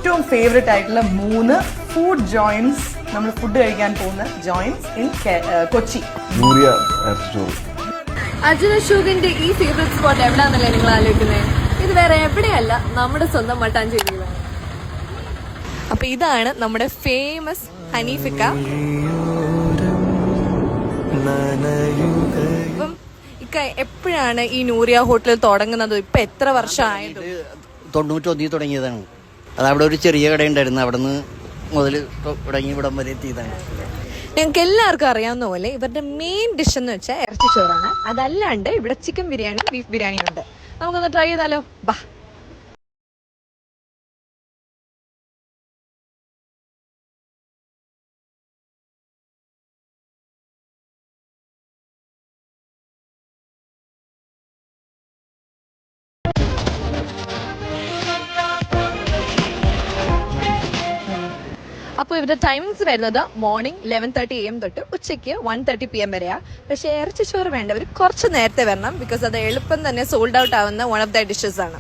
ഏറ്റവും ഫേവറേറ്റ് ആയിട്ടുള്ള 3 food joints, നമ്മൾ ഫുഡ് കഴിക്കാൻ പോകുന്ന ജോയിൻസ് ഇൻ കൊച്ചി. നൂറിയ ഇറച്ചിച്ചോറ്. അർജുൻ അശോകന്റെ ഈ ഫേവറേറ്റ് സ്പോട്ട് എവിടെയാണെന്നല്ലേ നിങ്ങൾ ആലോചിക്കുന്നത്? ഇത് വേറെ എവിടെയല്ല, നമ്മുടെ സ്വന്തം മട്ടാഞ്ചേരിയിലാണ്. അപ്പൊ ഇതാണ് നമ്മുടെ ഫേമസ് ഹനീഫിക്ക. അപ്പം ഇക്ക എപ്പോഴാണ് ഈ നൂറിയ ഹോട്ടൽ തുടങ്ങുന്നത്? ഇപ്പൊ എത്ര വർഷമായത്? 91 തുടങ്ങിയതാണ്. അത് അവിടെ ഒരു ചെറിയ കട ഉണ്ടായിരുന്നു, അവിടെ നിന്ന് മുതൽ തുടങ്ങി ഇവിടം വരെ എത്തിയതാണ്. ഞങ്ങൾക്ക് എല്ലാവർക്കും അറിയാവുന്ന പോലെ ഇവരുടെ മെയിൻ ഡിഷ് എന്ന് വെച്ചാൽ ഇറച്ചിച്ചോറാണ്. അതല്ലാണ്ട് ഇവിടെ ചിക്കൻ ബിരിയാണി, ബീഫ് ബിരിയാണി ഉണ്ട്. നമുക്കൊന്ന് ട്രൈ ചെയ്താലോ? ബാ. അപ്പോൾ ഇവരുടെ ടൈമിങ്സ് വരുന്നത് മോർണിംഗ് 11:30 AM തൊട്ട് ഉച്ചയ്ക്ക് 1:30 PM വരെയാണ്. പക്ഷേ ഇറച്ചിച്ചോറ് വേണ്ടവർ കുറച്ച് നേരത്തെ വരണം, ബിക്കോസ് അത് എളുപ്പം തന്നെ സോൾഡ് ഔട്ട് ആവുന്ന വൺ ഓഫ് ദ ഡിഷസ് ആണ്.